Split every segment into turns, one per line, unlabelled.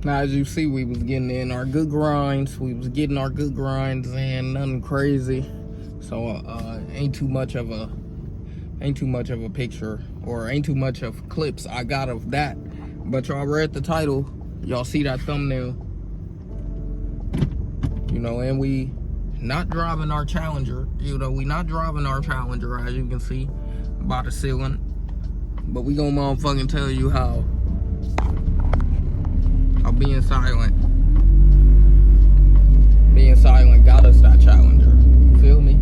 Now, as you see, we was getting in our good grinds. We was getting our good grinds and nothing crazy. So ain't too much of a picture, or ain't too much of clips I got of that. But y'all read the title. Y'all see that thumbnail. You know, and we not driving our Challenger. You know, we not driving our Challenger, as you can see by the ceiling. But we gonna motherfucking tell you how being silent got us that Challenger. Feel me?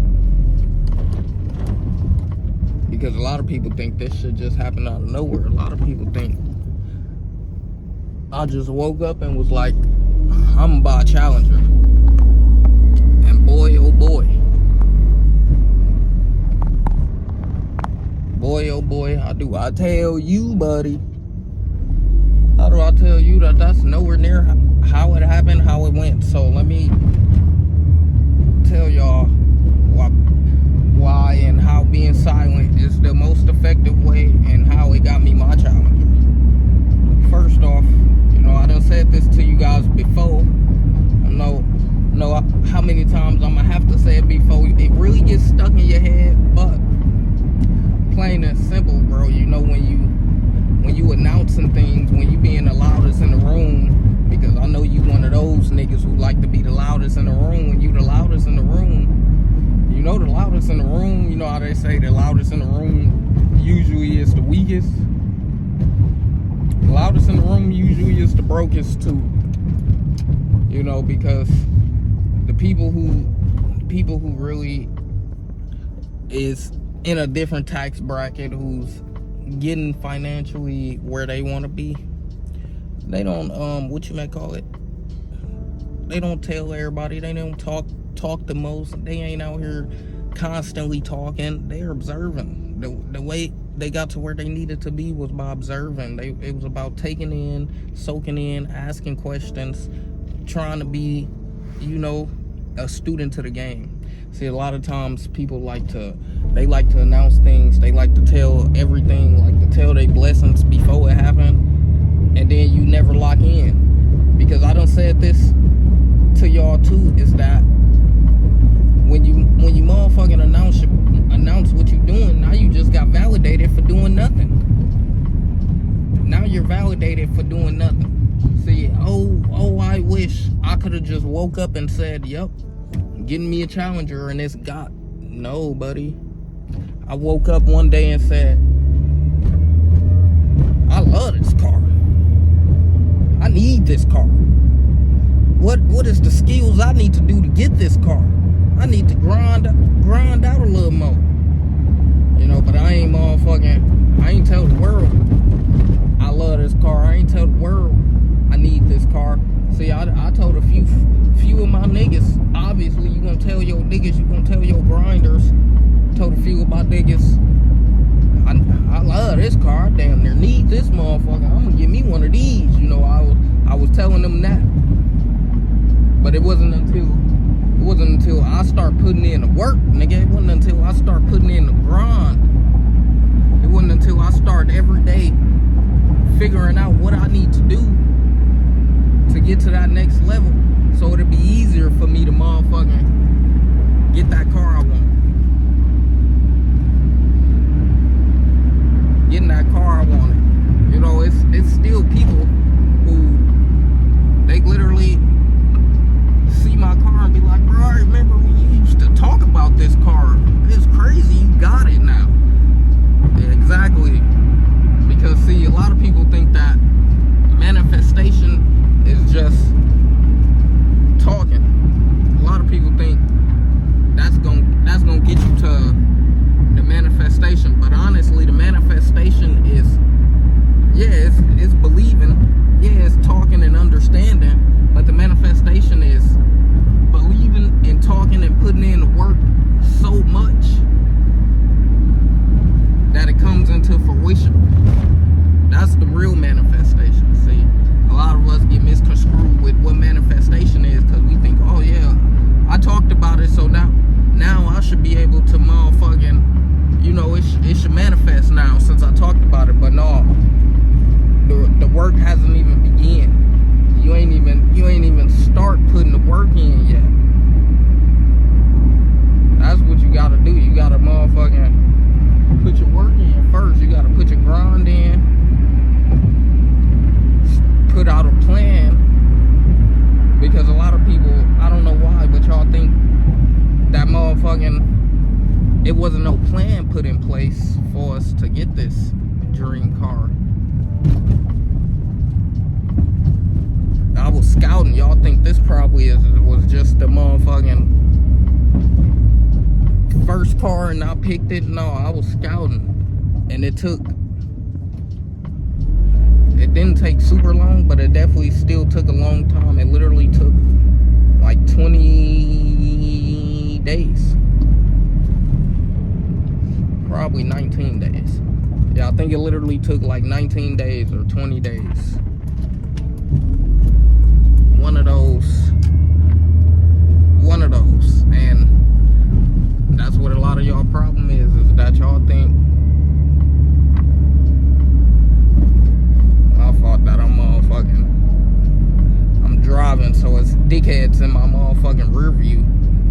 Because a lot of people think this shit just happened out of nowhere. A lot of people think I just woke up and was like, I'm gonna buy a Challenger. And boy, oh boy. Boy, oh boy, how do I tell you, buddy? How do I tell you that that's nowhere near how it happened, how it went? So let me tell y'all why and how being silent is the most effective way, and how it got me my Challenger. First off, you know, I done said this to you guys before. I know how many times I'm gonna have to say it before it really gets stuck in your head, but plain and simple, bro. You know, when you announcing things, when you being the loudest in the room, because I know you one of those niggas who like to be the loudest in the room. When you the loudest in the room, you know, the loudest in the room, you know how they say the loudest in the room usually is the weakest. The loudest in the room usually is the brokest too. You know, because the people who really is in a different tax bracket, who's getting financially where they want to be, they don't what you may call it, they don't tell everybody, they don't talk the most, they ain't out here constantly talking. They're observing. The way they got to where they needed to be was by observing. It was about taking in, soaking in, asking questions, trying to be, you know, a student to the game. See, a lot of times people like to announce things, they like to tell everything, like to tell their blessings before it happened, and then you never lock in. Because I done said this to y'all too, is that when you motherfucking announce what you doing, now you just got validated for doing nothing. Now you're validated for doing nothing. See, oh, I wish I could have just woke up and said, yep, getting me a Challenger and it's got. No, buddy. I woke up one day and said, I love this car. I need this car. What is the skills I need to do to get this car? I need to grind out a little more. You know, but I ain't tell the world I love this car. I ain't tell the world I need this car. See, I told a few of my niggas. Obviously, you gonna tell your niggas, you gonna tell your grinders. Told a few of my niggas, I love this car. I damn near need this motherfucker. I'm gonna get me one of these. You know, I was telling them that. But it wasn't until I start putting in the work, nigga. It wasn't until I start putting in the grind. It wasn't until I start every day figuring out what I need to do to get to that next level, so it'll be easier for me to motherfucking get that car I want. Getting that car I wanted. You know, it's still people who, they literally see my car and be like, bro, I remember when you used to talk about this car. It's crazy, you got it now. Yeah, exactly. Because see, a lot of people think that manifestation is just talking. A lot of people think that's gonna get you to the manifestation, but honestly, the manifestation is, yeah, it's believing, yeah, it's talking and understanding, but the manifestation is believing and talking and putting in the work so much that it comes into fruition. That's the real manifestation. See, a lot of us get misconstrued with what manifestation is, because we think, oh yeah, I talked about it, so now I should be able to motherfucking, you know, it should manifest now since I talked about it. But no, the work hasn't even begun. You ain't even start putting the work in yet. That's what you gotta do. You gotta motherfucking put your work in first. You gotta put your grind in. Put out a plan. Because a lot of people, I don't know why, but y'all think that motherfucking, it wasn't no plan put in place for us to get this dream car. I was scouting. Y'all think this probably was just the motherfucking first car and I picked it? No, I was scouting. And it didn't take super long, but it definitely still took a long time. It literally took like 20 days. Probably 19 days. Yeah, I think it literally took like 19 days or 20 days. One of those. And that's what a lot of y'all problem is that y'all think I thought that I'm driving, so it's dickheads in my motherfucking rear view.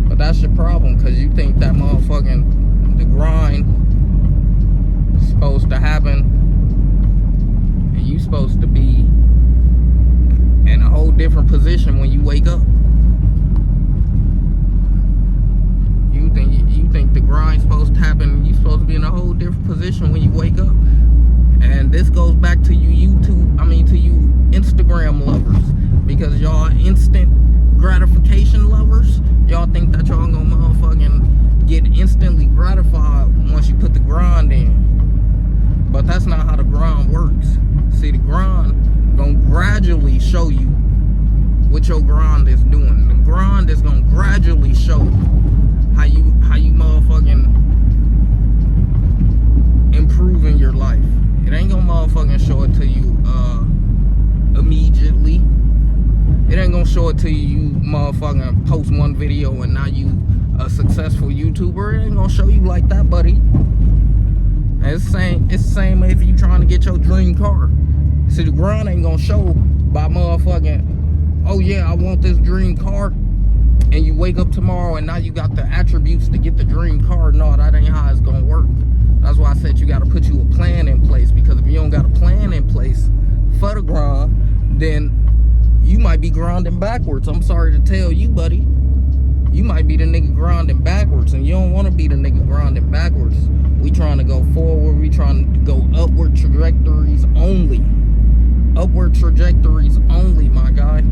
But that's your problem, because you think that motherfucking the grind is supposed to happen and you supposed to be in a whole different position when you wake up. You think the grind's supposed to happen and you're supposed to be in a whole different position when you wake up. And this goes back to you to you Instagram lovers, because y'all instant gratification lovers. Y'all think that y'all gonna motherfucking get instantly gratified once you put the grind in. But that's not how the grind works. See, the grind gonna gradually show you what your grind is doing. The grind is gonna gradually show how you motherfucking improving your life. It ain't gonna motherfucking show it to you immediately. It ain't gonna show it to you motherfucking post one video and now you a successful YouTuber. It ain't gonna show you like that, buddy. And it's the same if you trying to get your dream car. See, the grind ain't gonna show by motherfucking, oh yeah, I want this dream car, and you wake up tomorrow and now you got the attributes to get the dream car. No, that ain't how it's gonna work. That's why I said you gotta put you a plan in place, because if you don't got a plan in place for the grind, then you might be grinding backwards. I'm sorry to tell you, buddy. You might be the nigga grinding backwards, and you don't want to be the nigga grinding backwards. We trying to go forward. We trying to go upward trajectories only. Upward trajectories only, my guy.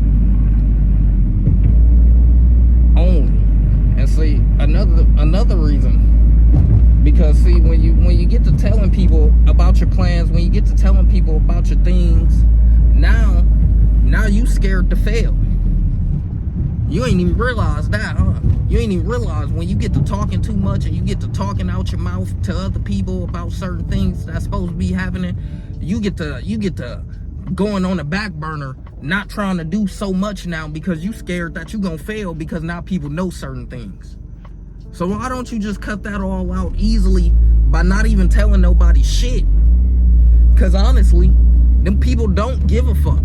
Only. And see, another reason, because see, when you get to telling people about your plans, when you get to telling people about your things, now you scared to fail. You ain't even realize that, huh? You ain't even realize when you get to talking too much and you get to talking out your mouth to other people about certain things that's supposed to be happening, you get to going on the back burner, not trying to do so much now because you scared that you gonna fail, because now people know certain things. So why don't you just cut that all out easily by not even telling nobody shit? Because honestly, them people don't give a fuck.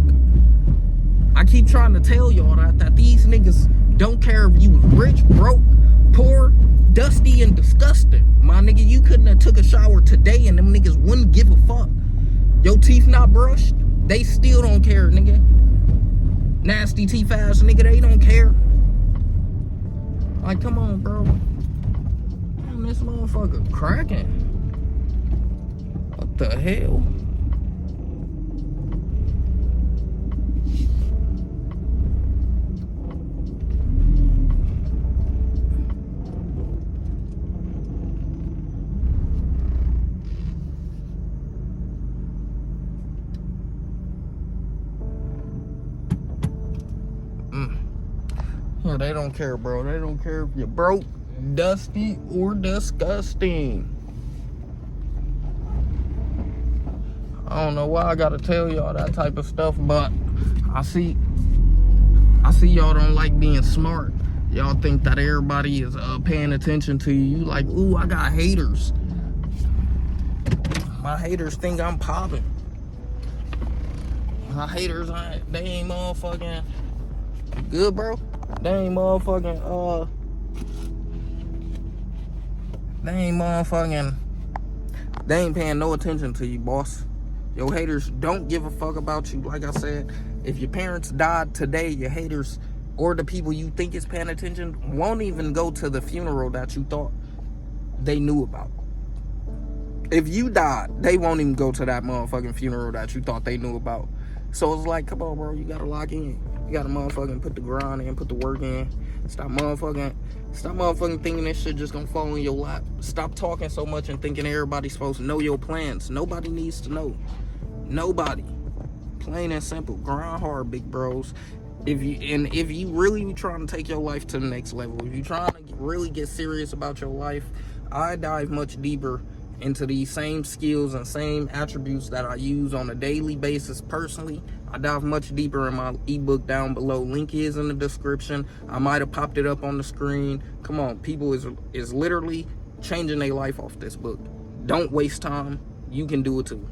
I keep trying to tell y'all that these niggas don't care if you was rich, broke, poor, dusty, and disgusting. My nigga, you couldn't have took a shower today and them niggas wouldn't give a fuck. Your teeth not brushed, they still don't care, nigga. Nasty teeth ass nigga, they don't care. Like, come on, bro. Damn, this motherfucker cracking. What the hell? Yeah, they don't care, bro. They don't care if you're broke, dusty, or disgusting. I don't know why I gotta tell y'all that type of stuff, but I see y'all don't like being smart. Y'all think that everybody is paying attention to you. You like, ooh, I got haters. My haters think I'm popping. My haters, they ain't motherfucking good, bro. They ain't motherfucking, they ain't paying no attention to you, boss. Your haters don't give a fuck about you. Like I said, if your parents died today, your haters or the people you think is paying attention won't even go to the funeral that you thought they knew about. If you died, they won't even go to that motherfucking funeral that you thought they knew about. So it's like, come on, bro, you gotta lock in. You gotta motherfucking put the grind in, put the work in. Stop motherfucking thinking this shit just gonna fall in your lap. Stop talking so much and thinking everybody's supposed to know your plans. Nobody needs to know. Nobody. Plain and simple. Grind hard, big bros. If you really be trying to take your life to the next level, if you trying to really get serious about your life, I dive much deeper into these same skills and same attributes that I use on a daily basis personally. I dive much deeper in my ebook down below. Link is in the description. I might have popped it up on the screen. Come on, people is literally changing their life off this book. Don't waste time. You can do it too.